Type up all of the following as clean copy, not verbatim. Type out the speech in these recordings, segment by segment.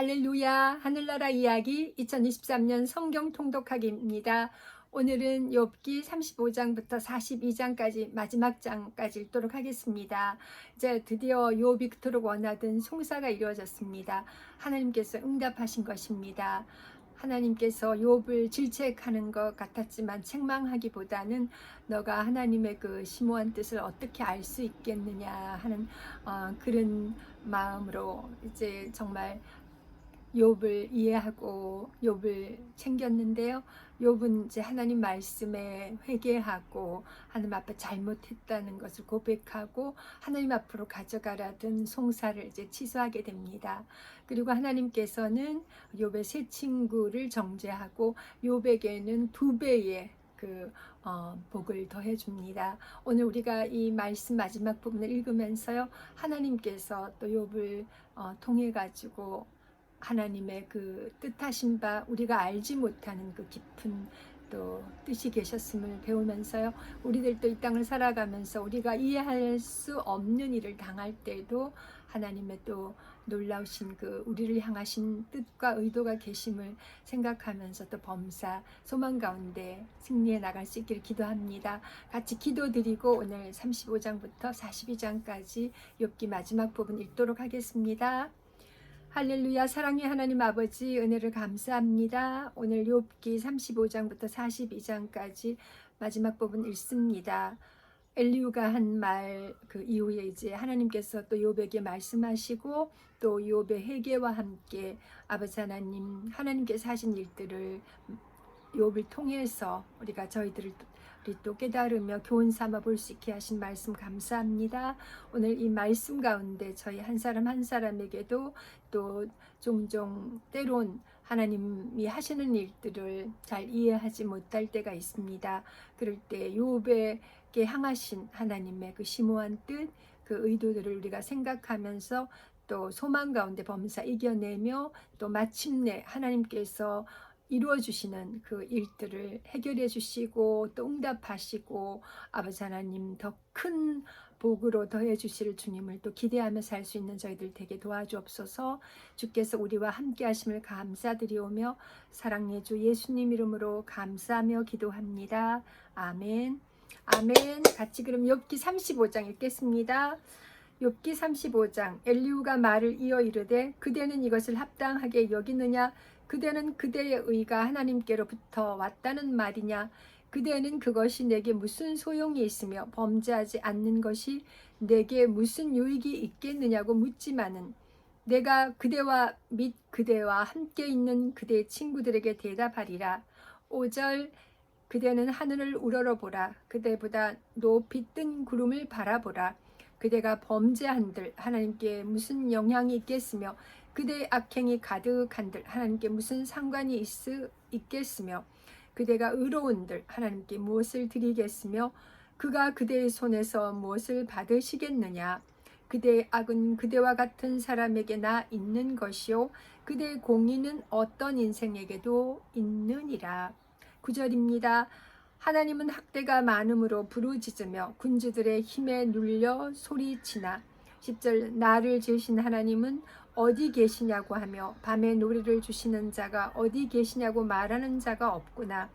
할렐루야, 하늘나라 이야기 2023년 성경 통독하기입니다. 오늘은 욥기 35장부터 42장까지 마지막 장까지 읽도록 하겠습니다. 이제 드디어 욥이 그토록 원하던 송사가 이루어졌습니다. 하나님께서 응답하신 것입니다. 하나님께서 욥을 질책하는 것 같았지만 책망하기보다는 너가 하나님의 그 심오한 뜻을 어떻게 알 수 있겠느냐 하는 그런 마음으로 이제 정말 욥을 이해하고 욥을 챙겼는데요. 욥은 이제 하나님 말씀에 회개하고 하나님 앞에 잘못했다는 것을 고백하고 하나님 앞으로 가져가라던 송사를 이제 취소하게 됩니다. 그리고 하나님께서는 욥의 세 친구를 정죄하고 욥에게는 2배의 복을 더해 줍니다. 오늘 우리가 이 말씀 마지막 부분을 읽으면서요, 하나님께서 또 욥을 통해 가지고 하나님의 그 뜻하신 바 우리가 알지 못하는 그 깊은 또 뜻이 계셨음을 배우면서요, 우리들도 이 땅을 살아가면서 우리가 이해할 수 없는 일을 당할 때도 하나님의 또 놀라우신 그 우리를 향하신 뜻과 의도가 계심을 생각하면서 또 범사 소망 가운데 승리해 나갈 수 있기를 기도합니다. 같이 기도드리고 오늘 35장부터 42장까지 욥기 마지막 부분 읽도록 하겠습니다. 할렐루야. 사랑의 하나님 아버지, 은혜를 감사합니다. 오늘 욥기 35장부터 42장까지 마지막 부분 읽습니다. 엘리후가 한 말 그 이후에 이제 하나님께서 또 욥에게 말씀하시고 또 욥의 회개와 함께 아버지 하나님께서 하신 일들을 욥을 통해서 우리가 저희들을 또 깨달으며 교훈 삼아 볼 수 있게 하신 말씀 감사합니다. 오늘 이 말씀 가운데 저희 한 사람 한 사람에게도 또 종종 때론 하나님이 하시는 일들을 잘 이해하지 못할 때가 있습니다. 그럴 때 욥에게 향하신 하나님의 그 심오한 뜻, 그 의도들을 우리가 생각하면서 또 소망 가운데 범사 이겨내며 또 마침내 하나님께서 이루어 주시는 그 일들을 해결해 주시고 또 응답하시고 아버지 하나님 더 큰 복으로 더해 주실 주님을 또 기대하며 살 수 있는 저희들 되게 도와주옵소서. 주께서 우리와 함께 하심을 감사드리오며 사랑의 주 예수님 이름으로 감사하며 기도합니다. 아멘. 아멘. 같이 그럼 욥기 35장 읽겠습니다. 욥기 35장. 엘리후가 말을 이어 이르되 그대는 이것을 합당하게 여기느냐? 그대는 그대의 의가 하나님께로부터 왔다는 말이냐? 그대는 그것이 내게 무슨 소용이 있으며 범죄하지 않는 것이 내게 무슨 유익이 있겠느냐고 묻지만은 내가 그대와 및 그대와 함께 있는 그대의 친구들에게 대답하리라. 5절. 그대는 하늘을 우러러보라. 그대보다 높이 뜬 구름을 바라보라. 그대가 범죄한들 하나님께 무슨 영향이 있겠으며 그대의 악행이 가득한들 하나님께 무슨 상관이 있겠으며 그대가 의로운들 하나님께 무엇을 드리겠으며 그가 그대의 손에서 무엇을 받으시겠느냐? 그대의 악은 그대와 같은 사람에게나 있는 것이요 그대의 공의는 어떤 인생에게도 있느니라. 9절입니다. 하나님은 학대가 많음으로 부르짖으며 군주들의 힘에 눌려 소리치나. 10절. 나를 지으신 하나님은 어디 계시냐고 하며 밤에 노래를 주시는 자가 어디 계시냐고 말하는 자가 없구나.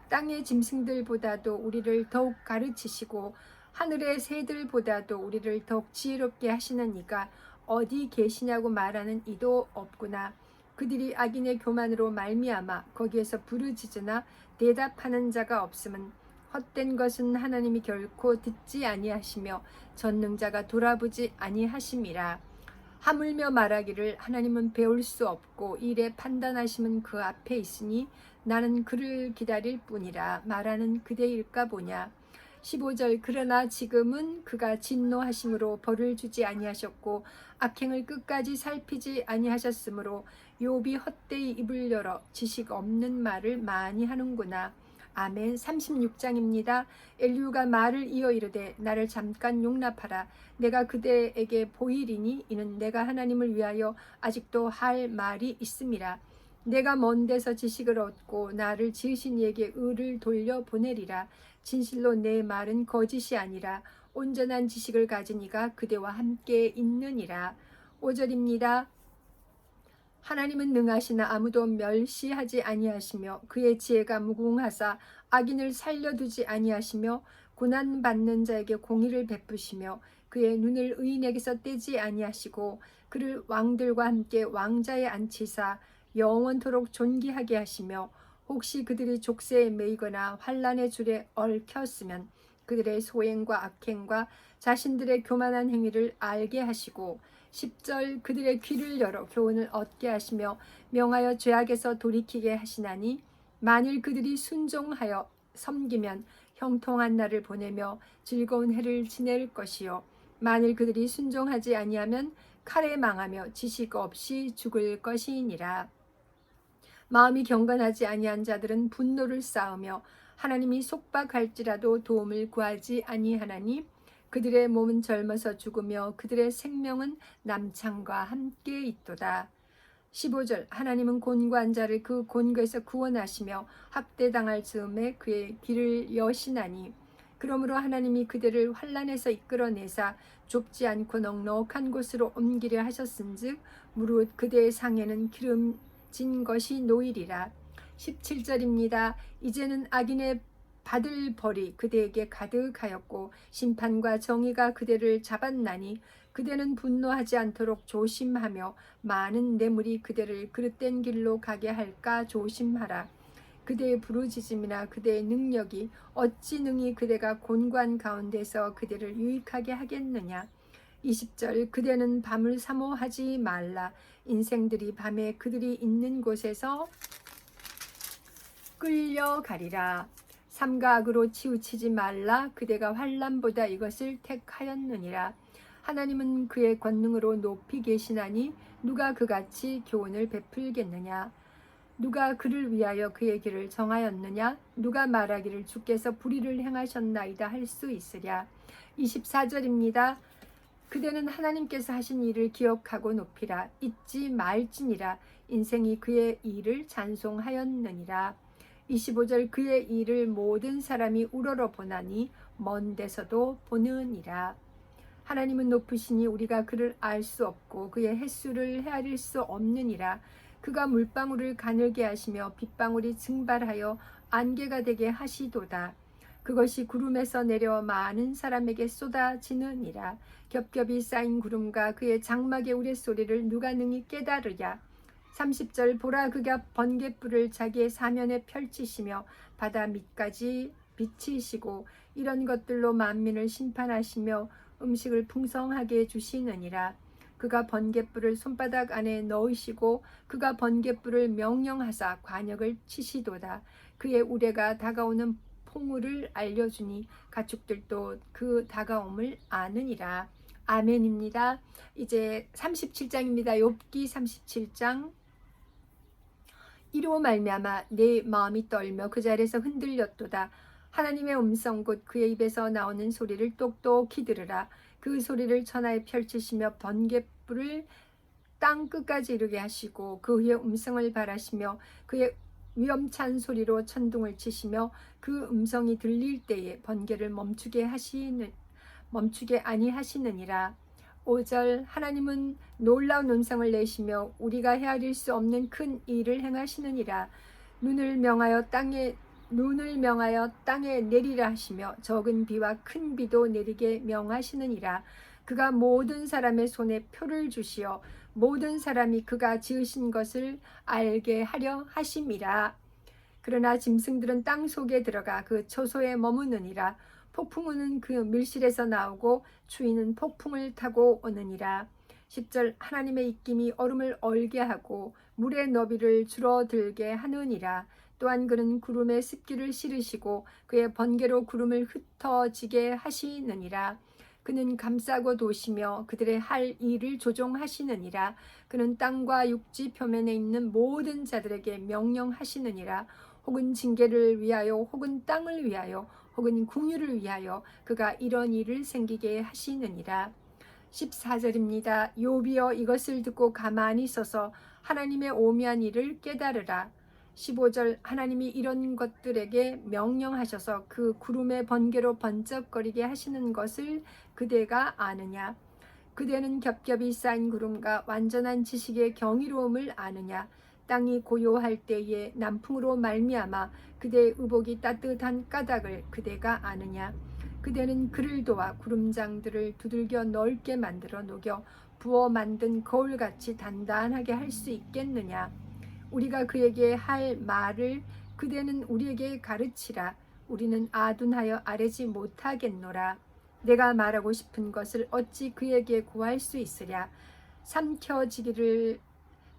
땅의 짐승들보다도 우리를 더욱 가르치시고 하늘의 새들보다도 우리를 더욱 지혜롭게 하시는 이가 어디 계시냐고 말하는 이도 없구나. 그들이 악인의 교만으로 말미암아 거기에서 부르짖으나 대답하는 자가 없음은 헛된 것은 하나님이 결코 듣지 아니하시며 전능자가 돌아보지 아니하심이라. 하물며 말하기를 하나님은 배울 수 없고 일에 판단하심은 그 앞에 있으니 나는 그를 기다릴 뿐이라 말하는 그대일까 보냐. 15절. 그러나 지금은 그가 진노하심으로 벌을 주지 아니하셨고 악행을 끝까지 살피지 아니하셨으므로 욥이 헛되이 입을 열어 지식 없는 말을 많이 하는구나. 아멘. 36장입니다. 엘리후가 말을 이어 이르되 나를 잠깐 용납하라. 내가 그대에게 보이리니 이는 내가 하나님을 위하여 아직도 할 말이 있음이라. 내가 먼 데서 지식을 얻고 나를 지으신 이에게 의를 돌려 보내리라. 진실로 내 말은 거짓이 아니라 온전한 지식을 가진 이가 그대와 함께 있느니라. 5절입니다. 하나님은 능하시나 아무도 멸시하지 아니하시며 그의 지혜가 무궁하사 악인을 살려두지 아니하시며 고난받는 자에게 공의를 베푸시며 그의 눈을 의인에게서 떼지 아니하시고 그를 왕들과 함께 왕자에 앉히사 영원토록 존귀하게 하시며 혹시 그들이 족쇄에 매이거나 환난의 줄에 얽혔으면 그들의 소행과 악행과 자신들의 교만한 행위를 알게 하시고 10절 그들의 귀를 열어 교훈을 얻게 하시며 명하여 죄악에서 돌이키게 하시나니 만일 그들이 순종하여 섬기면 형통한 날을 보내며 즐거운 해를 지낼 것이요 만일 그들이 순종하지 아니하면 칼에 망하며 지식 없이 죽을 것이니라. 마음이 경건하지 아니한 자들은 분노를 쌓으며 하나님이 속박할지라도 도움을 구하지 아니하나니 그들의 몸은 젊어서 죽으며 그들의 생명은 남창과 함께 있도다. 15절 하나님은 곤고한 자를 그 곤고에서 구원하시며 학대당할 즈음에 그의 길을 여시나니 그러므로 하나님이 그들을 환난에서 이끌어내사 좁지 않고 넉넉한 곳으로 옮기려 하셨은즉 무릇 그대의 상에는 기름진 것이 놓이리라. 17절입니다. 이제는 악인의 받을 벌이 그대에게 가득하였고 심판과 정의가 그대를 잡았나니 그대는 분노하지 않도록 조심하며 많은 뇌물이 그대를 그릇된 길로 가게 할까 조심하라. 그대의 부르짖음이나 그대의 능력이 어찌 능히 그대가 곤고한 가운데서 그대를 유익하게 하겠느냐. 20절 그대는 밤을 사모하지 말라. 인생들이 밤에 그들이 있는 곳에서 끌려가리라. 삼가 악으로 치우치지 말라. 그대가 환난보다 이것을 택하였느니라. 하나님은 그의 권능으로 높이 계시나니 누가 그같이 교훈을 베풀겠느냐. 누가 그를 위하여 그의 길을 정하였느냐. 누가 말하기를 주께서 불의를 행하셨나이다 할 수 있으랴. 24절입니다. 그대는 하나님께서 하신 일을 기억하고 높이라. 잊지 말지니라. 인생이 그의 일을 찬송하였느니라. 25절 그의 일을 모든 사람이 우러러 보나니 먼 데서도 보느니라. 하나님은 높으시니 우리가 그를 알 수 없고 그의 횟수를 헤아릴 수 없느니라. 그가 물방울을 가늘게 하시며 빗방울이 증발하여 안개가 되게 하시도다. 그것이 구름에서 내려 많은 사람에게 쏟아지느니라. 겹겹이 쌓인 구름과 그의 장막의 우레소리를 누가 능히 깨달으랴. 30절 보라 그가 번갯불을 자기의 사면에 펼치시며 바다 밑까지 비치시고 이런 것들로 만민을 심판하시며 음식을 풍성하게 주시느니라. 그가 번갯불을 손바닥 안에 넣으시고 그가 번갯불을 명령하사 관역을 치시도다. 그의 우레가 다가오는 풍우를 알려주니 가축들도 그 다가옴을 아느니라. 아멘입니다. 이제 37장입니다. 욥기 37장. 이로 말미암아 내 마음이 떨며 그 자리에서 흔들렸도다. 하나님의 음성 곧 그의 입에서 나오는 소리를 똑똑히 들으라. 그 소리를 천하에 펼치시며 번갯불을 땅 끝까지 이르게 하시고 그 후에 음성을 발하시며 그의 위엄찬 소리로 천둥을 치시며 그 음성이 들릴 때에 번개를 멈추게 아니하시느니라. 5절 하나님은 놀라운 음성을 내시며 우리가 헤아릴 수 없는 큰 일을 행하시느니라. 눈을 명하여 땅에 내리라 하시며 적은 비와 큰 비도 내리게 명하시느니라. 그가 모든 사람의 손에 표를 주시어 모든 사람이 그가 지으신 것을 알게 하려 하심이라. 그러나 짐승들은 땅 속에 들어가 그 초소에 머무느니라. 폭풍우는 그 밀실에서 나오고 추위는 폭풍을 타고 오느니라. 10절 하나님의 입김이 얼음을 얼게 하고 물의 너비를 줄어들게 하느니라. 또한 그는 구름에 습기를 실으시고 그의 번개로 구름을 흩어지게 하시느니라. 그는 감싸고 도시며 그들의 할 일을 조종하시느니라. 그는 땅과 육지 표면에 있는 모든 자들에게 명령하시느니라. 혹은 징계를 위하여 혹은 땅을 위하여 혹은 궁유를 위하여 그가 이런 일을 생기게 하시느니라. 14절입니다. 욥이여 이것을 듣고 가만히 서서 하나님의 오묘한 일을 깨달으라. 15절 하나님이 이런 것들에게 명령하셔서 그 구름의 번개로 번쩍거리게 하시는 것을 그대가 아느냐. 그대는 겹겹이 쌓인 구름과 완전한 지식의 경이로움을 아느냐. 땅이 고요할 때에 남풍으로 말미암아 그대의 의복이 따뜻한 까닭을 그대가 아느냐. 그대는 그를 도와 구름장들을 두들겨 넓게 만들어 녹여 부어 만든 거울같이 단단하게 할 수 있겠느냐. 우리가 그에게 할 말을 그대는 우리에게 가르치라. 우리는 아둔하여 아뢰지 못하겠노라. 내가 말하고 싶은 것을 어찌 그에게 구할 수 있으랴. 삼켜지기를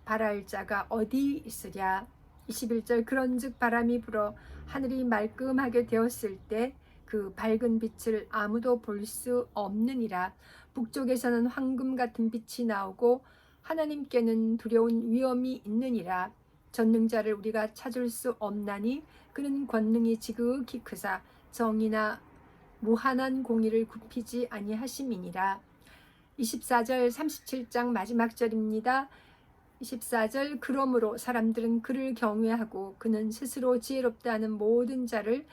바랄 자가 어디 있으랴. 21절 그런즉 바람이 불어 하늘이 말끔하게 되었을 때 그 밝은 빛을 아무도 볼 수 없느니라. 북쪽에서는 황금 같은 빛이 나오고 하나님께는 두려운 위엄이 있느니라. 전능자를 우리가 찾을 수 없나니 그는 권능이 지극히 크사 정의나 무한한 공의를 굽히지 아니하심이니라. 24절 37장 마지막 절입니다. 24절 그러므로 사람들은 그를 경외하고 그는 스스로 지혜롭다는 모든 자를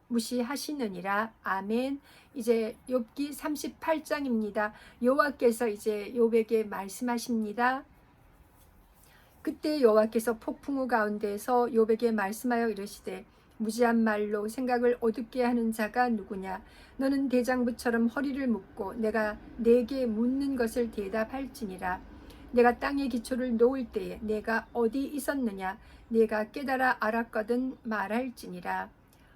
무시하시느니라. 아멘. 이제 욥기 38장입니다. 여호와께서 이제 욥에게 말씀하십니다. 그때 여호와께서 폭풍우 가운데에서 욥에게 말씀하여 이르시되 무지한 말로 생각을 어둡게 하는 자가 누구냐. 너는 대장부처럼 허리를 묶고 내가 내게 묻는 것을 대답할지니라. 내가 땅의 기초를 놓을 때에 내가 어디 있었느냐. 내가 깨달아 알았거든 말할지니라.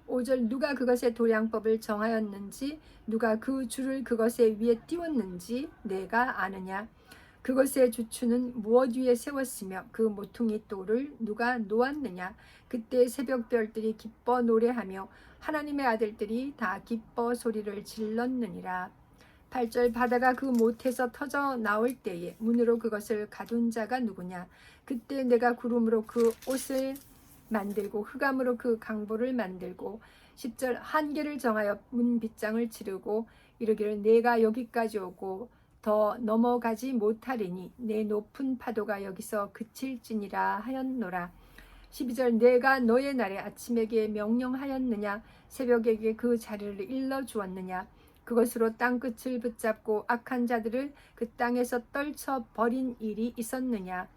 5절 누가 그것의 도량법을 정하였는지 누가 그 줄을 그것의 위에 띄웠는지 내가 아느냐. 그것의 주추는 무엇 위에 세웠으며 그 모퉁이 돌을 누가 놓았느냐. 그때 새벽별들이 기뻐 노래하며 하나님의 아들들이 다 기뻐 소리를 질렀느니라. 8절 바다가 그 못에서 터져 나올 때에 문으로 그것을 가둔 자가 누구냐. 그때 내가 구름으로 그 옷을 만들고 흑암으로 그 강보를 만들고 10절 한계를 정하여 문 빗장을 치르고 이르기를 내가 여기까지 오고 더 넘어가지 못하리니 내 높은 파도가 여기서 그칠지니라 하였노라. 12절 내가 너의 날에 아침에게 명령하였느냐. 새벽에게 그 자리를 일러주었느냐. 그것으로 땅끝을 붙잡고 악한 자들을 그 땅에서 떨쳐 버린 일이 있었느냐.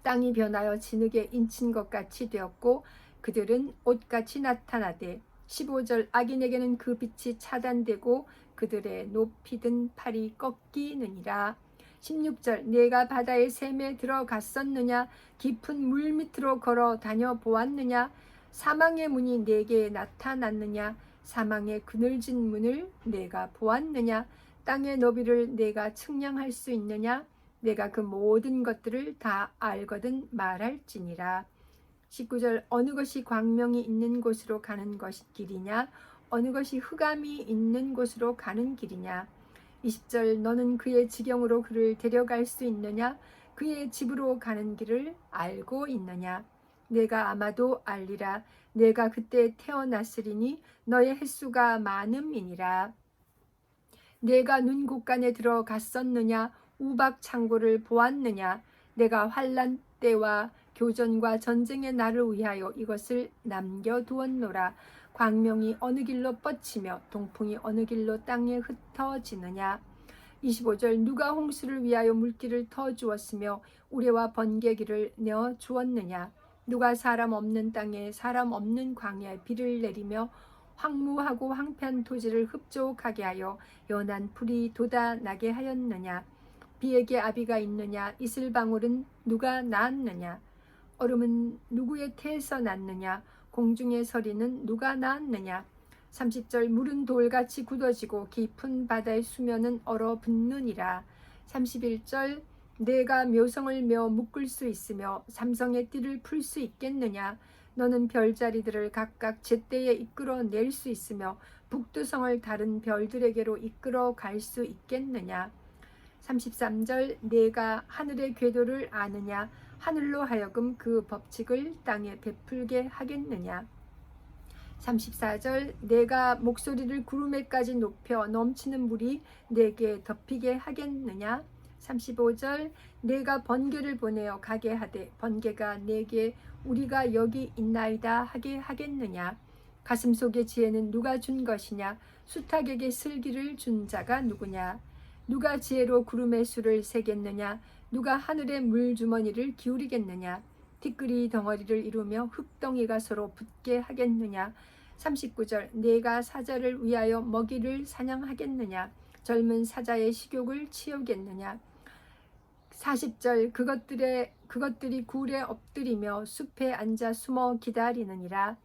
땅이 변하여 진흙에 인친 것 같이 되었고 그들은 옷같이 나타나되 15절 악인에게는 그 빛이 차단되고 그들의 높이 든 팔이 꺾이느니라. 16절 내가 바다의 샘에 들어갔었느냐. 깊은 물 밑으로 걸어 다녀 보았느냐. 사망의 문이 내게 나타났느냐. 사망의 그늘진 문을 내가 보았느냐. 땅의 너비를 내가 측량할 수 있느냐. 내가 그 모든 것들을 다 알거든 말할지니라. 19절 어느 것이 광명이 있는 곳으로 가는 것이 길이냐. 어느 것이 흑암이 있는 곳으로 가는 길이냐. 20절 너는 그의 지경으로 그를 데려갈 수 있느냐. 그의 집으로 가는 길을 알고 있느냐. 내가 아마도 알리라. 내가 그때 태어났으리니 너의 횟수가 많음이니라. 내가 눈 곳간에 들어갔었느냐. 우박 창고를 보았느냐. 내가 환난 때와 교전과 전쟁의 날을 위하여 이것을 남겨두었노라. 광명이 어느 길로 뻗치며 동풍이 어느 길로 땅에 흩어지느냐. 25절 누가 홍수를 위하여 물길을 터주었으며 우레와 번개기를 내어 주었느냐. 누가 사람 없는 땅에 사람 없는 광야에 비를 내리며 황무하고 황폐한 토지를 흡족하게 하여 연한 풀이 돋아나게 하였느냐. 비에게 아비가 있느냐. 이슬방울은 누가 낳았느냐. 얼음은 누구의 태에서 났느냐. 공중의 서리는 누가 낳았느냐. 30절 물은 돌같이 굳어지고 깊은 바다의 수면은 얼어붙느니라. 31절 내가 묘성을 메어 묶을 수 있으며 삼성의 띠를 풀 수 있겠느냐. 너는 별자리들을 각각 제때에 이끌어낼 수 있으며 북두성을 다른 별들에게로 이끌어 갈 수 있겠느냐. 33절 내가 하늘의 궤도를 아느냐. 하늘로 하여금 그 법칙을 땅에 베풀게 하겠느냐. 34절 내가 목소리를 구름에까지 높여 넘치는 물이 내게 덮이게 하겠느냐. 35절 내가 번개를 보내어 가게 하되 번개가 내게 우리가 여기 있나이다 하게 하겠느냐. 가슴 속의 지혜는 누가 준 것이냐? 수탉에게 슬기를 준 자가 누구냐? 누가 지혜로 구름의 수를 세겠느냐? 누가 하늘의 물주머니를 기울이겠느냐? 티끌이 덩어리를 이루며 흙덩이가 서로 붙게 하겠느냐? 39절 내가 사자를 위하여 먹이를 사냥하겠느냐? 젊은 사자의 식욕을 치우겠느냐? 40절 그것들이 굴에 엎드리며 숲에 앉아 숨어 기다리느니라.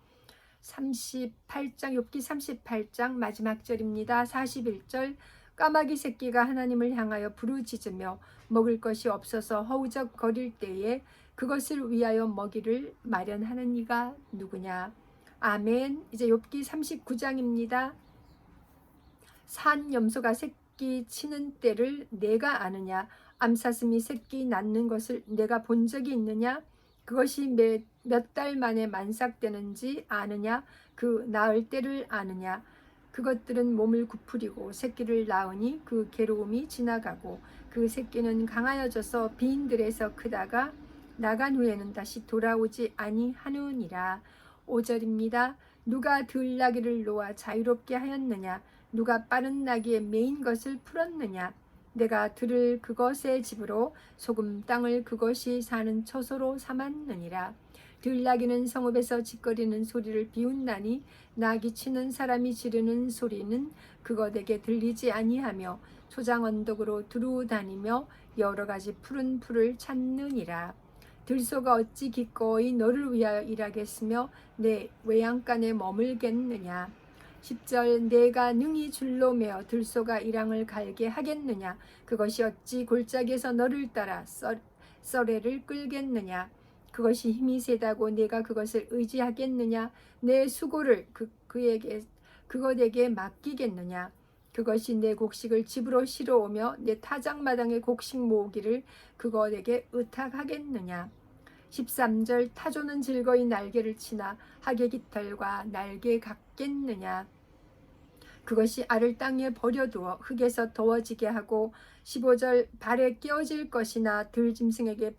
38장 욥기 38장 마지막 절입니다. 41절 까마귀 새끼가 하나님을 향하여 부르짖으며 먹을 것이 없어서 허우적거릴 때에 그것을 위하여 먹이를 마련하는 이가 누구냐. 아멘. 이제 욥기 39장입니다. 산 염소가 새끼 치는 때를 내가 아느냐? 암사슴이 새끼 낳는 것을 내가 본 적이 있느냐? 그것이 몇 달 만에 만삭되는지 아느냐? 그 낳을 때를 아느냐? 그것들은 몸을 구부리고 새끼를 낳으니 그 괴로움이 지나가고 그 새끼는 강하여져서 빈들에서 크다가 나간 후에는 다시 돌아오지 아니하느니라. 5절입니다. 누가 들나귀를 놓아 자유롭게 하였느냐? 누가 빠른 나귀에 매인 것을 풀었느냐? 내가 들을 그것의 집으로 소금 땅을 그것이 사는 처소로 삼았느니라. 들나귀는 성읍에서 짓거리는 소리를 비웃나니 나귀 치는 사람이 지르는 소리는 그것에게 들리지 아니하며 소장 언덕으로 두루 다니며 여러 가지 푸른 풀을 찾느니라. 들소가 어찌 기꺼이 너를 위하여 일하겠으며 내 외양간에 머물겠느냐. 10절 내가 능히 줄로 매어 들소가 이랑을 갈게 하겠느냐. 그것이 어찌 골짜기에서 너를 따라 썰애를 끌겠느냐. 그것이 힘이 세다고 내가 그것을 의지하겠느냐. 내 수고를 그것에게 맡기겠느냐. 그것이 내 곡식을 집으로 실어오며 내 타작마당의 곡식 모으기를 그것에게 의탁하겠느냐. 13절 타조는 즐거이 날개를 치나 하계 깃털과 날개 같겠느냐. 그것이 알을 땅에 버려두어 흙에서 더워지게 하고 15절 발에 끼어질 것이나 들짐승에게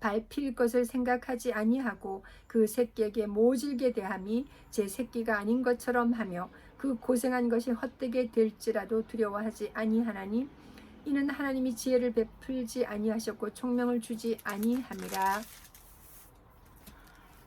밟힐 것을 생각하지 아니하고 그 새끼에게 모질게 대함이 제 새끼가 아닌 것처럼 하며 그 고생한 것이 헛되게 될지라도 두려워하지 아니하나니 이는 하나님이 지혜를 베풀지 아니하셨고 총명을 주지 아니함이라.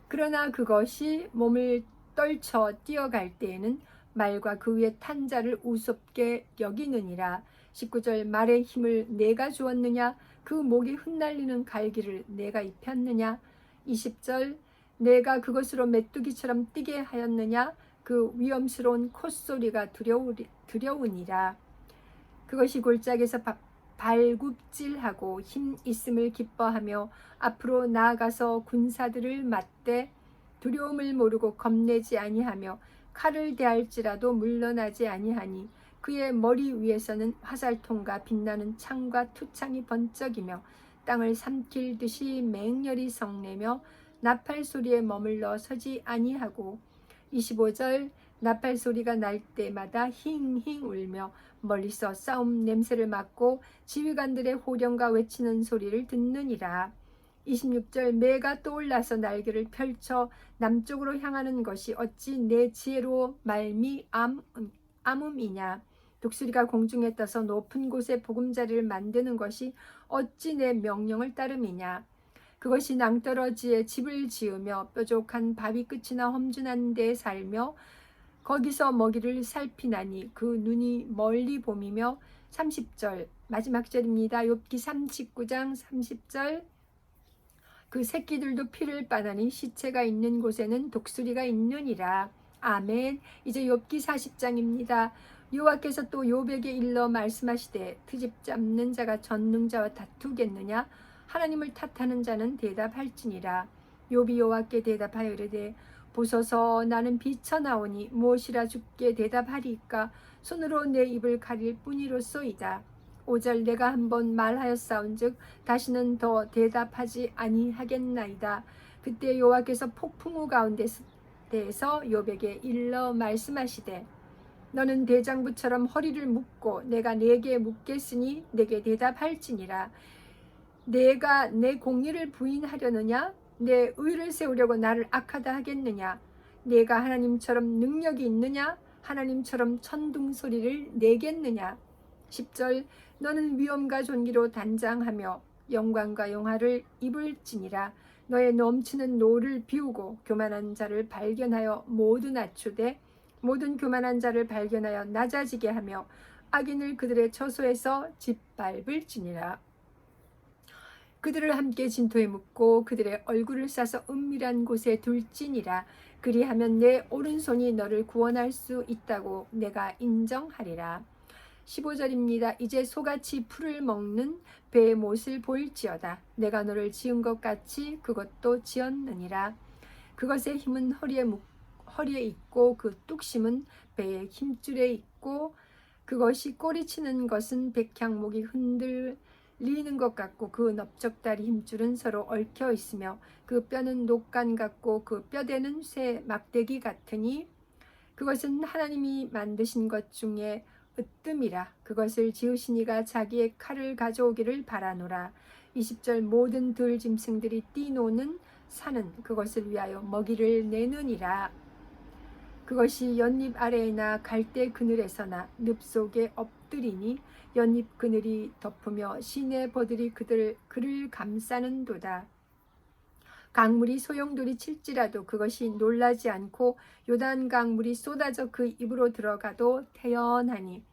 그러나 그것이 몸을 떨쳐 뛰어갈 때에는 말과 그 위에 탄 자를 우습게 여기느니라. 19절 말의 힘을 내가 주었느냐? 그 목이 흩날리는 갈기를 내가 입혔느냐? 20절 내가 그것으로 메뚜기처럼 뛰게 하였느냐? 그 위험스러운 콧소리가 두려우니라. 그것이 골짜기에서 발굽질하고 힘 있음을 기뻐하며 앞으로 나아가서 군사들을 맞대 두려움을 모르고 겁내지 아니하며 칼을 대할지라도 물러나지 아니하니 그의 머리 위에서는 화살통과 빛나는 창과 투창이 번쩍이며 땅을 삼킬 듯이 맹렬히 성내며 나팔 소리에 머물러 서지 아니하고 25절 나팔 소리가 날 때마다 힝힝 울며 멀리서 싸움 냄새를 맡고 지휘관들의 호령과 외치는 소리를 듣느니라. 26절 매가 떠올라서 날개를 펼쳐 남쪽으로 향하는 것이 어찌 내 지혜로 말미암음이냐. 독수리가 공중에 떠서 높은 곳에 보금자리를 만드는 것이 어찌 내 명령을 따름이냐. 그것이 낭떠러지에 집을 지으며 뾰족한 바위 끝이나 험준한 데에 살며 거기서 먹이를 살피나니 그 눈이 멀리 봄이며 30절 마지막 절입니다. 욥기 39장 30절 그 새끼들도 피를 빠나니 시체가 있는 곳에는 독수리가 있느니라. 아멘. 이제 욥기 40장입니다. 여호와께서 또 욥에게 일러 말씀하시되 트집 잡는 자가 전능자와 다투겠느냐. 하나님을 탓하는 자는 대답할지니라. 욥이 여호와께 대답하여 이르되 보소서 나는 비쳐나오니 무엇이라 주께 대답하리이까. 손으로 내 입을 가릴 뿐이로소이다. 5절 내가 한번 말하였사온즉 다시는 더 대답하지 아니하겠나이다. 그때 여호와께서 폭풍우 가운데서 욥에게 일러 말씀하시되 너는 대장부처럼 허리를 묶고 내가 네게 묻겠으니 내게 대답할지니라. 내가 내 공의를 부인하려느냐? 내 의를 세우려고 나를 악하다 하겠느냐? 내가 하나님처럼 능력이 있느냐? 하나님처럼 천둥 소리를 내겠느냐? 10절 너는 위엄과 존귀로 단장하며 영광과 영화를 입을지니라. 너의 넘치는 노를 비우고 교만한 자를 발견하여 모두 낮추되 모든 교만한 자를 발견하여 낮아지게 하며 악인을 그들의 처소에서 짓밟을지니라. 그들을 함께 진토에 묻고 그들의 얼굴을 싸서 은밀한 곳에 둘지니라. 그리하면 내 오른손이 너를 구원할 수 있다고 내가 인정하리라. 15절입니다. 이제 소같이 풀을 먹는 배의 못을 보일지어다. 내가 너를 지은 것 같이 그것도 지었느니라. 그것의 힘은 허리에 있고 그 뚝심은 배의 힘줄에 있고 그것이 꼬리치는 것은 백향목이 흔들리는 것 같고 그 넓적다리 힘줄은 서로 얽혀 있으며 그 뼈는 녹간 같고 그 뼈대는 쇠 막대기 같으니 그것은 하나님이 만드신 것 중에 으뜸이라. 그것을 지으신 이가 자기의 칼을 가져오기를 바라노라. 20절 모든 들짐승들이 뛰노는 산은 그것을 위하여 먹이를 내느니라. 그것이 연잎 아래에나 갈대 그늘에서나 늪 속에 엎드리니 연잎 그늘이 덮으며 시내 버들이 그를 감싸는도다. 강물이 소용돌이 칠지라도 그것이 놀라지 않고 요단 강물이 쏟아져 그 입으로 들어가도 태연하니.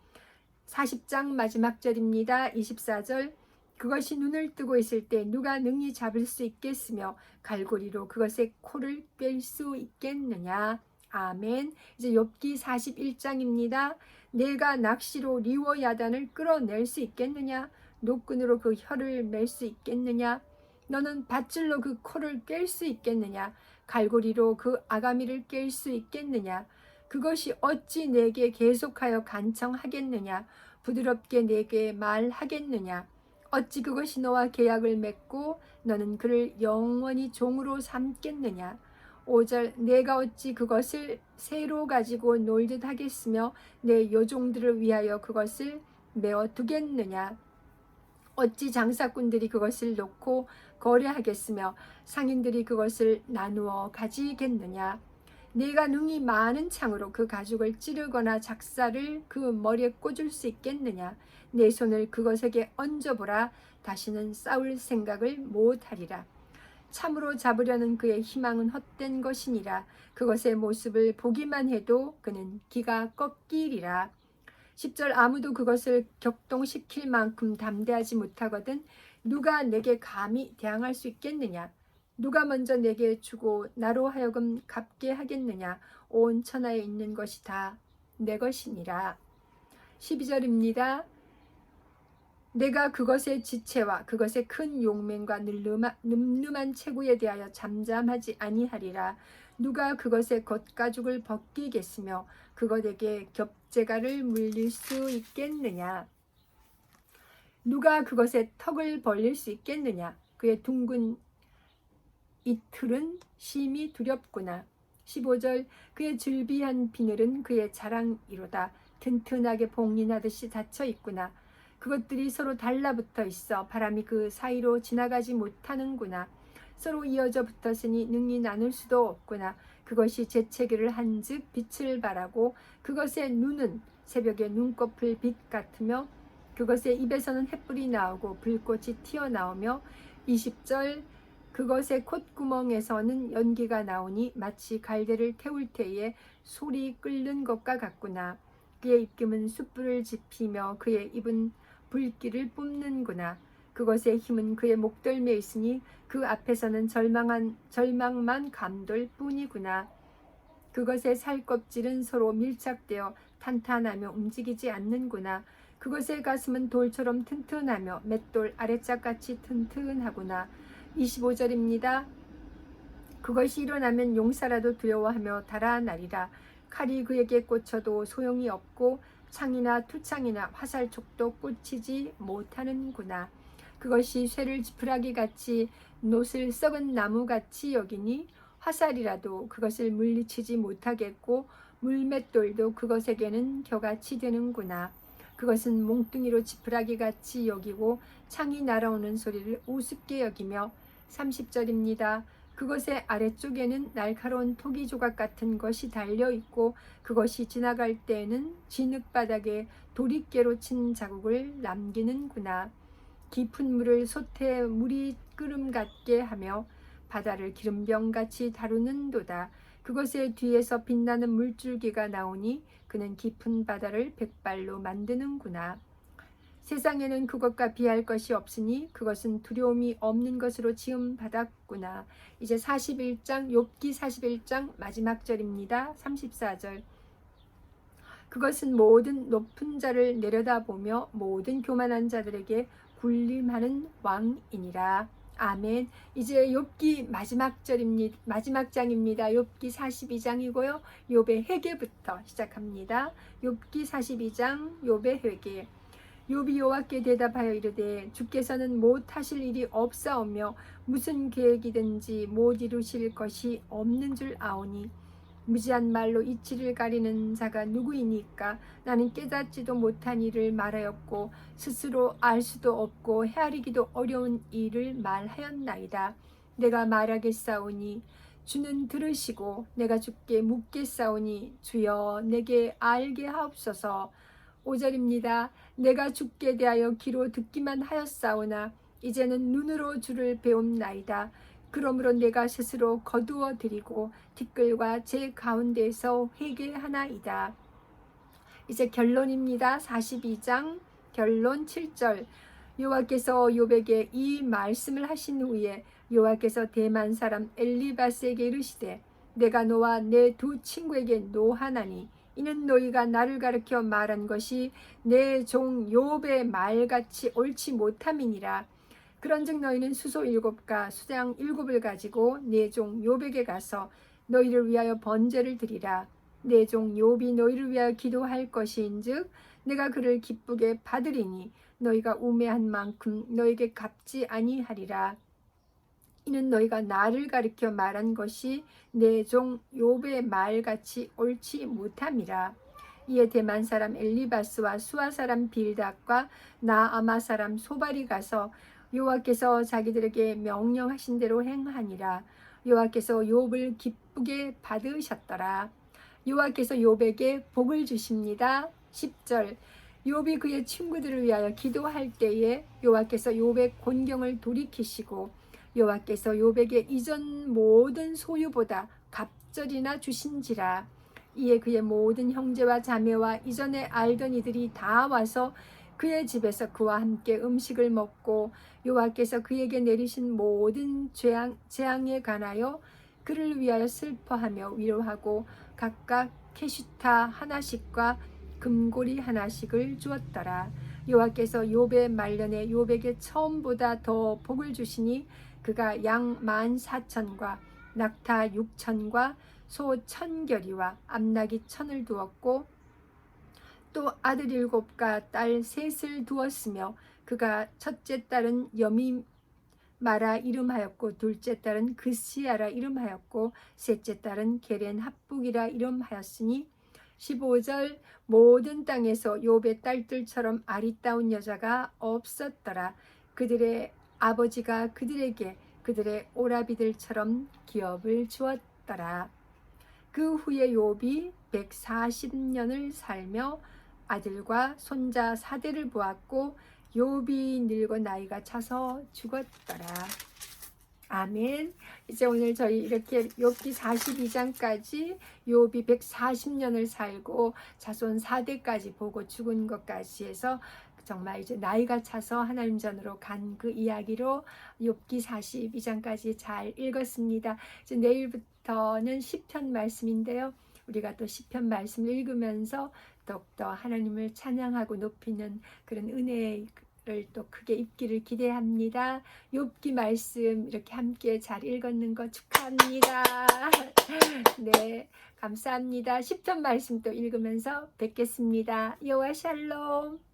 40장 마지막 절입니다. 24절 그것이 눈을 뜨고 있을 때 누가 능히 잡을 수 있겠으며 갈고리로 그것의 코를 꿰 수 있겠느냐. 아멘. 이제 욥기 41장입니다. 내가 낚시로 리워야단을 끌어낼 수 있겠느냐? 노끈으로 그 혀를 맬 수 있겠느냐? 너는 밧줄로 그 코를 꿰 수 있겠느냐? 갈고리로 그 아가미를 깰 수 있겠느냐? 그것이 어찌 내게 계속하여 간청하겠느냐? 부드럽게 내게 말하겠느냐? 어찌 그것이 너와 계약을 맺고 너는 그를 영원히 종으로 삼겠느냐? 5절 내가 어찌 그것을 새로 가지고 놀듯 하겠으며 내 요종들을 위하여 그것을 메어 두겠느냐? 어찌 장사꾼들이 그것을 놓고 거래하겠으며 상인들이 그것을 나누어 가지겠느냐? 내가 능히 많은 창으로 그 가죽을 찌르거나 작사를 그 머리에 꽂을 수 있겠느냐? 내 손을 그것에게 얹어보라. 다시는 싸울 생각을 못하리라. 참으로 잡으려는 그의 희망은 헛된 것이니라. 그것의 모습을 보기만 해도 그는 기가 꺾이리라. 10절 아무도 그것을 격동시킬 만큼 담대하지 못하거든 누가 내게 감히 대항할 수 있겠느냐? 누가 먼저 내게 주고 나로 하여금 갚게 하겠느냐? 온 천하에 있는 것이 다 내 것이니라. 12절입니다. 내가 그것의 지체와 그것의 큰 용맹과 늠름한 체구에 대하여 잠잠하지 아니하리라. 누가 그것의 겉가죽을 벗기겠으며 그것에게 겹재가를 물릴 수 있겠느냐? 누가 그것의 턱을 벌릴 수 있겠느냐? 그의 둥근 이틀은 심히 두렵구나. 15절 그의 즐비한 비늘은 그의 자랑이로다. 튼튼하게 봉인하듯이 닫혀 있구나. 그것들이 서로 달라붙어 있어 바람이 그 사이로 지나가지 못하는구나. 서로 이어져 붙었으니 능히 나눌 수도 없구나. 그것이 재채기를 한즉 빛을 발하고 그것의 눈은 새벽의 눈꺼풀 빛 같으며 그것의 입에서는 햇불이 나오고 불꽃이 튀어나오며 20절 그것의 콧구멍에서는 연기가 나오니 마치 갈대를 태울 때에 솔이 끓는 것과 같구나. 그의 입김은 숯불을 지피며 그의 입은 불길을 뿜는구나. 그것의 힘은 그의 목덜미에 있으니 그 앞에서는 절망만 감돌 뿐이구나. 그것의 살껍질은 서로 밀착되어 탄탄하며 움직이지 않는구나. 그것의 가슴은 돌처럼 튼튼하며 맷돌 아래짝같이 튼튼하구나. 25절입니다. 그것이 일어나면 용사라도 두려워하며 달아나리라. 칼이 그에게 꽂혀도 소용이 없고 창이나 투창이나 화살촉도 꽂히지 못하는구나. 그것이 쇠를 지푸라기 같이 놋을 썩은 나무 같이 여기니 화살이라도 그것을 물리치지 못하겠고 물맷돌도 그것에게는 겨같이 되는구나. 그것은 몽뚱이로 지푸라기 같이 여기고 창이 날아오는 소리를 우습게 여기며 30절입니다. 그것의 아래쪽에는 날카로운 토기 조각 같은 것이 달려 있고 그것이 지나갈 때에는 진흙바닥에 도리깨로 친 자국을 남기는구나. 깊은 물을 솥에 물이 끓음 같게 하며 바다를 기름병같이 다루는도다. 그것의 뒤에서 빛나는 물줄기가 나오니 그는 깊은 바다를 백발로 만드는구나. 세상에는 그것과 비할 것이 없으니 그것은 두려움이 없는 것으로 지음 받았구나. 이제 41장 욥기 41장 마지막 절입니다. 34절. 그것은 모든 높은 자를 내려다보며 모든 교만한 자들에게 군림하는 왕이니라. 아멘. 이제 욥기 마지막 절입니다. 마지막 장입니다. 욥기 42장이고요. 욥의 회개부터 시작합니다. 욥기 42장 욥의 회개. 욥이 여호와께 대답하여 이르되 주께서는 못하실 일이 없사오며 무슨 계획이든지 못 이루실 것이 없는 줄 아오니 무지한 말로 이치를 가리는 자가 누구이니까. 나는 깨닫지도 못한 일을 말하였고 스스로 알 수도 없고 헤아리기도 어려운 일을 말하였나이다. 내가 말하겠사오니 주는 들으시고 내가 주께 묻겠사오니 주여 내게 알게 하옵소서. 5절입니다. 내가 주께 대하여 귀로 듣기만 하였사오나 이제는 눈으로 주를 배움나이다. 그러므로 내가 스스로 거두어 드리고 티끌과 제 가운데에서 회개하나이다. 이제 결론입니다. 42장 결론 7절. 여호와께서 욥에게 이 말씀을 하신 후에 여호와께서 대만 사람 엘리바스에게 이르시되 내가 너와 내 두 친구에게 노하나니 이는 너희가 나를 가르쳐 말한 것이 내 종 욥의 말같이 옳지 못함이니라. 그런즉 너희는 수소 7과 수장 7을 가지고 내 종 욥에게 가서 너희를 위하여 번제를 드리라. 내 종 욥이 너희를 위하여 기도할 것인즉 내가 그를 기쁘게 받으리니 너희가 우매한 만큼 너희에게 갚지 아니하리라. 이는 너희가 나를 가리켜 말한 것이 내 종 욥의 말같이 옳지 못함이라. 이에 대만 사람 엘리바스와 수아 사람 빌닷과 나아마 사람 소발이 가서 여호와께서 자기들에게 명령하신 대로 행하니라. 여호와께서 욥을 기쁘게 받으셨더라. 여호와께서 욥에게 복을 주십니다. 10절. 욥이 그의 친구들을 위하여 기도할 때에 여호와께서 욥의 곤경을 돌이키시고 여호와께서 욥에게 이전 모든 소유보다 갑절이나 주신지라. 이에 그의 모든 형제와 자매와 이전에 알던 이들이 다 와서 그의 집에서 그와 함께 음식을 먹고 여호와께서 그에게 내리신 모든 재앙에 관하여 그를 위하여 슬퍼하며 위로하고 각각 캐시타 하나씩과 금고리 하나씩을 주었더라. 여호와께서 욥의 말년에 욥에게 처음보다 더 복을 주시니 그가 양 14,000과 낙타 6,000과 소 1,000결이와 암나귀 1,000을 두었고 또 아들 7과 딸 3을 두었으며 그가 첫째 딸은 여미마라 이름하였고 둘째 딸은 그시아라 이름하였고 셋째 딸은 게렌 합북이라 이름하였으니 15절. 모든 땅에서 욥의 딸들처럼 아리따운 여자가 없었더라. 그들의 아버지가 그들에게 그들의 오라비들처럼 기업을 주었더라. 그 후에 욥이 140년을 살며 아들과 손자 4대를 보았고 욥이 늙어 나이가 차서 죽었더라. 아멘. 이제 오늘 저희 이렇게 욥기 42장까지 욥이 140년을 살고 자손 4대까지 보고 죽은 것까지 해서 정말 이제 나이가 차서 하나님 전으로 간 그 이야기로 욥기 42장까지 잘 읽었습니다. 이제 내일부터는 시편 말씀인데요. 우리가 또 시편 말씀을 읽으면서 더욱더 하나님을 찬양하고 높이는 그런 은혜를 또 크게 입기를 기대합니다. 욥기 말씀 이렇게 함께 잘 읽었는 거 축하합니다. 네, 감사합니다. 시편 말씀 또 읽으면서 뵙겠습니다. 여호와 샬롬.